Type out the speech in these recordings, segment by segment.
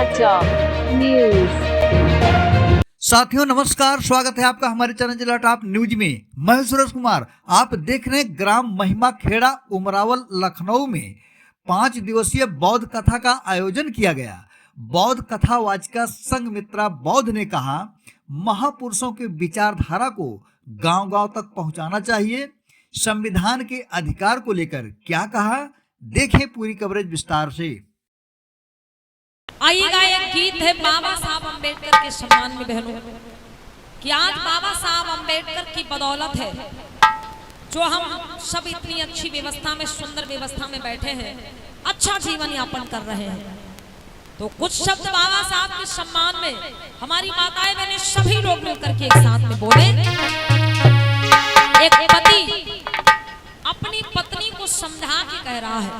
समाचार न्यूज। साथियों नमस्कार, स्वागत है आपका हमारे चैनल जिला टॉप न्यूज में। मैं सुरेश कुमार, आप देख रहे हैं ग्राम महिमा खेड़ा उमरावल लखनऊ में 5 दिवसीय बौद्ध कथा का आयोजन किया गया। बौद्ध कथा वाचिका संघ मित्रा बौद्ध ने कहा, महापुरुषों के विचारधारा को गांव-गांव तक पहुंचाना चाहिए। संविधान के अधिकार को लेकर क्या कहा, देखें पूरी कवरेज विस्तार से। आइएगा, एक गीत है बाबा साहब अम्बेडकर के सम्मान में बहनों, कि आज बाबा साहब अम्बेडकर की बदौलत है जो हम सब इतनी अच्छी व्यवस्था में, सुंदर व्यवस्था में बैठे हैं, अच्छा जीवन यापन कर रहे हैं। तो कुछ शब्द बाबा साहब के सम्मान में हमारी माताएं बहनें सभी लोग मिलकर के एक साथ में बोले। एक पति अपनी पत्नी को समझा के कह रहा है,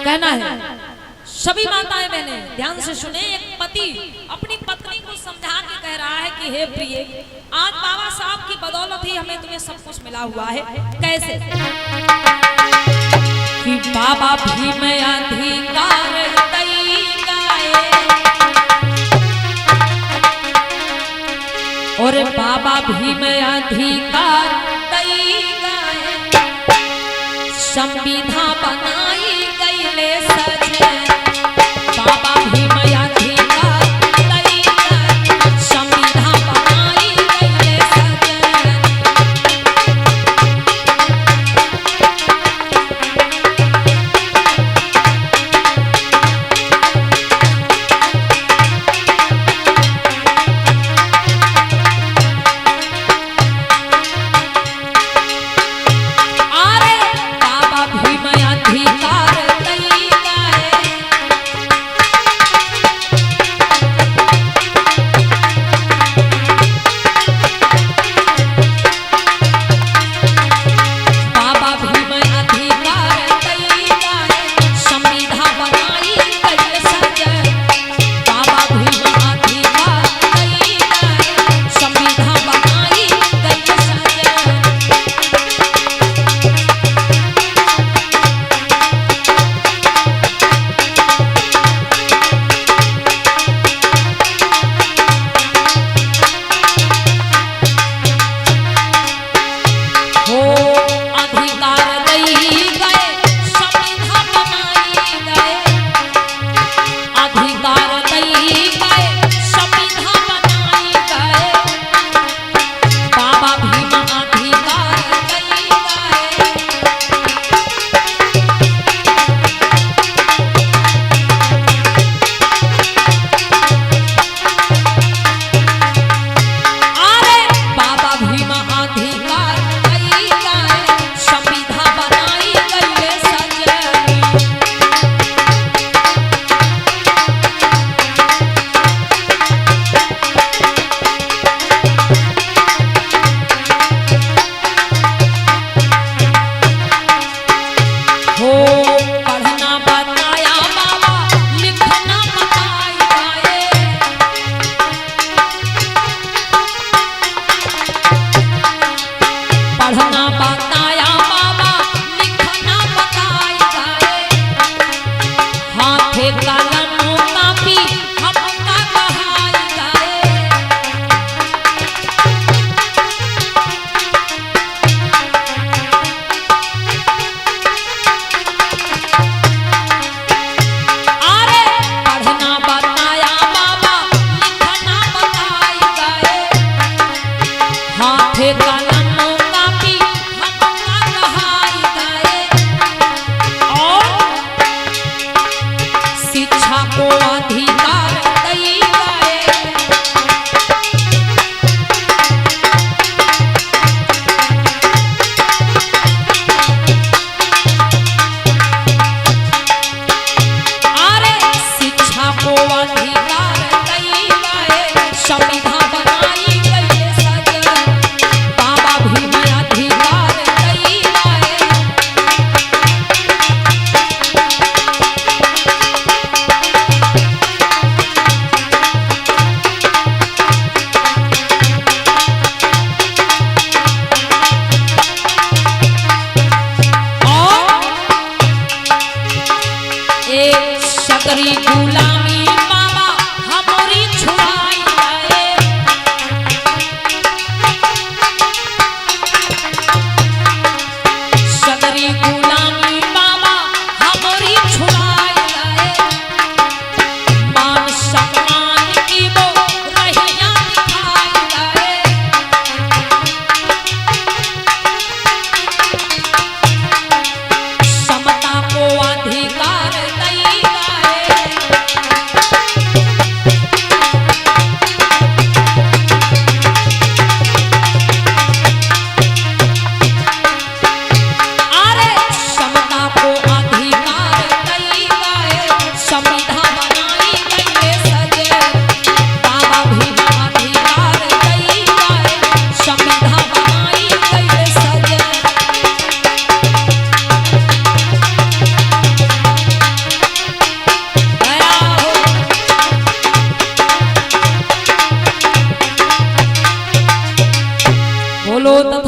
कहना है सभी माताएं बहने ध्यान से सुने। एक पति अपनी पत्नी को समझा के कह रहा है कि हे प्रिय, आज बाबा साहब की बदौलत ही हमें तुम्हें सब कुछ मिला हुआ है। कैसे? कि बाबा भीम अधिकार दई गाए, और बाबा भीम अधिकार दई गाए, संविधान बनाई गई ले सजे। बाबा भीम अधिकार दई गाए, संविधान बनाई गई ले सजे। अरे बाबा भीम अधिकार दई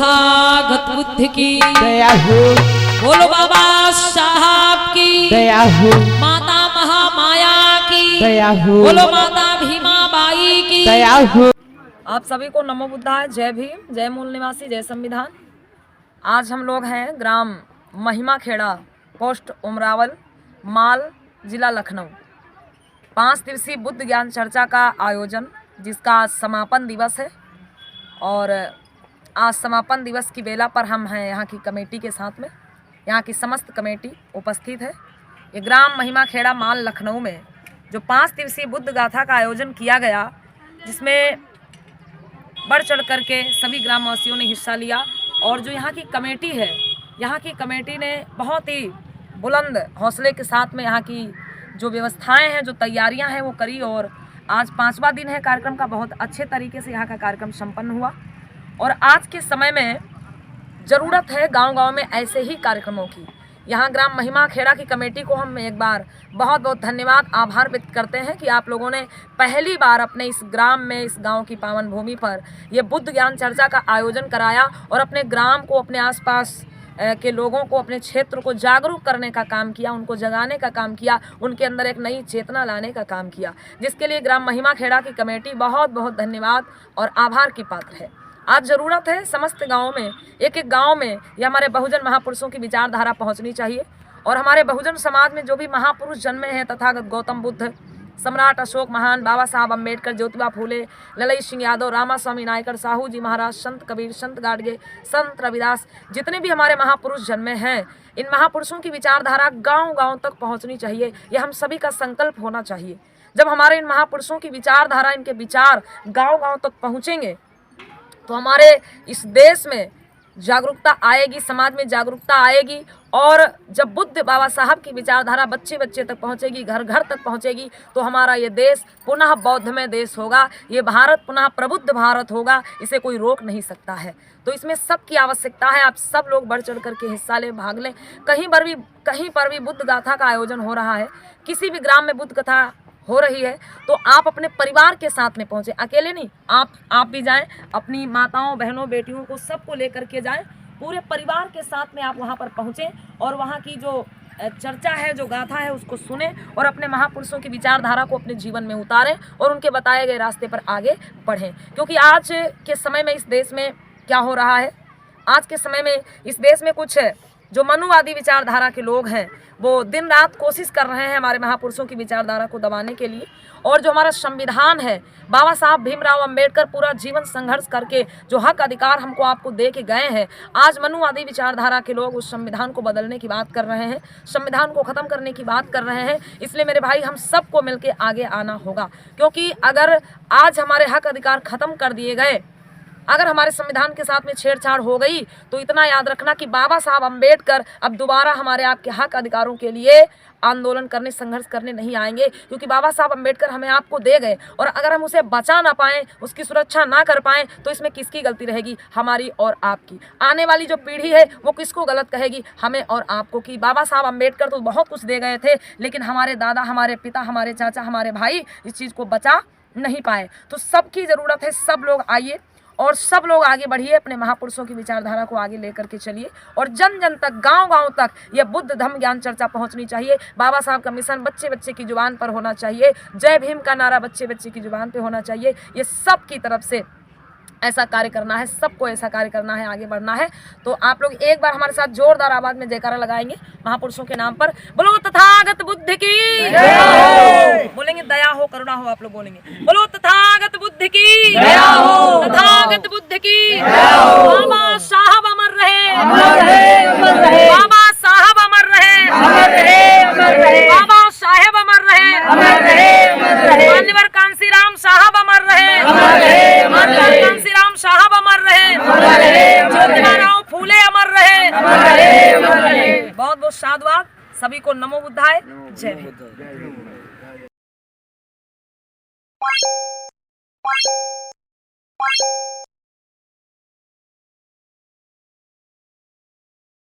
तथागत बुद्ध की दया हो, बोलो बाबा साहब की दया हो, माता महामाया की दया हो, बोलो माता भीमा बाई की दया हो। आप सभी को नमो बुद्धाय, जय भीम, जय मूल निवासी, जय संविधान। आज हम लोग हैं ग्राम महिमा खेड़ा, पोस्ट उमरावल, माल, जिला लखनऊ। 5 दिवसीय बुद्ध ज्ञान चर्चा का आयोजन, जिसका आज समापन दिवस है। और आज समापन दिवस की बेला पर हम हैं यहाँ की कमेटी के साथ में। यहाँ की समस्त कमेटी उपस्थित है। ये ग्राम महिमा खेड़ा, माल, लखनऊ में जो 5 दिवसीय बुद्ध गाथा का आयोजन किया गया, जिसमें बढ़ चढ़ करके सभी ग्रामवासियों ने हिस्सा लिया। और जो यहाँ की कमेटी है, यहाँ की कमेटी ने बहुत ही बुलंद हौसले के साथ में यहाँ की जो व्यवस्थाएं हैं, जो तैयारियां हैं, वो करी। और आज 5वां दिन है कार्यक्रम का। बहुत अच्छे तरीके से यहाँ का कार्यक्रम संपन्न हुआ। और आज के समय में ज़रूरत है गांव-गांव में ऐसे ही कार्यक्रमों की। यहाँ ग्राम महिमा खेड़ा की कमेटी को हम एक बार बहुत बहुत धन्यवाद, आभार व्यक्त करते हैं कि आप लोगों ने पहली बार अपने इस ग्राम में, इस गांव की पावन भूमि पर ये बुद्ध ज्ञान चर्चा का आयोजन कराया और अपने ग्राम को, अपने आसपास के लोगों को, अपने क्षेत्र को जागरूक करने का काम किया, उनको जगाने का काम किया, उनके अंदर एक नई चेतना लाने का काम किया, जिसके लिए ग्राम महिमा खेड़ा की कमेटी बहुत बहुत धन्यवाद और आभार की पात्र है। आज ज़रूरत है समस्त गाँव में, एक एक गाँव में ये हमारे बहुजन महापुरुषों की विचारधारा पहुँचनी चाहिए। और हमारे बहुजन समाज में जो भी महापुरुष जन्मे हैं, तथागत गौतम बुद्ध, सम्राट अशोक महान, बाबा साहब अम्बेडकर, ज्योतिबा फूले, ललई सिंह यादव, रामा स्वामी नायकर, साहू जी महाराज, संत कबीर, संत गाडगे, संत रविदास, जितने भी हमारे महापुरुष जन्मे हैं, इन महापुरुषों की विचारधारा गांव-गांव तक पहुंचनी चाहिए। ये हम सभी का संकल्प होना चाहिए। जब हमारे इन महापुरुषों की विचारधारा, इनके विचार गांव-गांव तक पहुंचेंगे तो हमारे इस देश में जागरूकता आएगी, समाज में जागरूकता आएगी। और जब बुद्ध बाबा साहब की विचारधारा बच्चे बच्चे तक पहुंचेगी, घर घर तक पहुंचेगी, तो हमारा ये देश पुनः बौद्धमय देश होगा। ये भारत पुनः प्रबुद्ध भारत होगा। इसे कोई रोक नहीं सकता है। तो इसमें सबकी आवश्यकता है। आप सब लोग बढ़ चढ़ करके हिस्सा लें, भाग लें। कहीं पर भी बुद्ध गाथा का आयोजन हो रहा है, किसी भी ग्राम में बुद्ध कथा हो रही है, तो आप अपने परिवार के साथ में पहुंचे, अकेले नहीं। आप भी जाएं, अपनी माताओं, बहनों, बेटियों को सबको लेकर के जाएं, पूरे परिवार के साथ में आप वहां पर पहुंचे और वहां की जो चर्चा है, जो गाथा है, उसको सुने और अपने महापुरुषों की विचारधारा को अपने जीवन में उतारें और उनके बताए गए रास्ते पर आगे बढ़ें। क्योंकि आज के समय में इस देश में क्या हो रहा है, आज के समय में इस देश में कुछ जो मनुवादी विचारधारा के लोग हैं, वो दिन रात कोशिश कर रहे हैं हमारे महापुरुषों की विचारधारा को दबाने के लिए। और जो हमारा संविधान है, बाबा साहब भीमराव अंबेडकर पूरा जीवन संघर्ष करके जो हक अधिकार हमको आपको दे के गए हैं, आज मनुवादी विचारधारा के लोग उस संविधान को बदलने की बात कर रहे हैं, संविधान को ख़त्म करने की बात कर रहे हैं। इसलिए मेरे भाई, हम सबको मिलके आगे आना होगा। क्योंकि अगर आज हमारे हक अधिकार ख़त्म कर दिए गए, अगर हमारे संविधान के साथ में छेड़छाड़ हो गई, तो इतना याद रखना कि बाबा साहब अम्बेडकर अब दोबारा हमारे आपके हक अधिकारों के लिए आंदोलन करने, संघर्ष करने नहीं आएंगे। क्योंकि बाबा साहब अम्बेडकर हमें आपको दे गए और अगर हम उसे बचा ना पाएं, उसकी सुरक्षा ना कर पाएं, तो इसमें किसकी गलती रहेगी? हमारी और आपकी। आने वाली जो पीढ़ी है वो किसको गलत कहेगी? हमें और आपको। कि बाबा साहब अम्बेडकर तो बहुत कुछ दे गए थे, लेकिन हमारे दादा, हमारे पिता, हमारे चाचा, हमारे भाई इस चीज़ को बचा नहीं पाए। तो सबकी ज़रूरत है, सब लोग आइए और सब लोग आगे बढ़िए, अपने महापुरुषों की विचारधारा को आगे लेकर के चलिए और जन जन तक, गांव-गांव तक यह बुद्ध धम्म ज्ञान चर्चा पहुंचनी चाहिए। बाबा साहब का मिशन बच्चे बच्चे की जुबान पर होना चाहिए। जय भीम का नारा बच्चे बच्चे की जुबान पे होना चाहिए। ये सब की तरफ से ऐसा कार्य करना है, सबको ऐसा कार्य करना है, आगे बढ़ना है। तो आप लोग एक बार हमारे साथ जोरदार आवाज में जयकारा लगाएंगे महापुरुषों के नाम पर। बोलो तथागत बुद्ध की जय हो। बोलेंगे दया हो, करुणा हो, आप लोग बोलेंगे। बोलो तथागत बुद्ध की जय हो, तथागत बुद्ध की जय हो। बाबा साहब अमर रहे, अमर रहे, अमर रहे। बाबा साहब अमर रहे, अमर रहे, अमर रहे। बाबा साहेब अमर रहे, अमर रहे, अमर रहे। मान्यवर कांसीराम साहब अमर रहे, अमर रहे, अमर रहे। कांसीराम साहब अमर रहे, अमर रहे, ज्योतिबा राव फूले अमर रहे, अमर रहे, अमर रहे। बहुत बहुत साधुवाद सभी को। नमो बुद्धाय, जय भीम।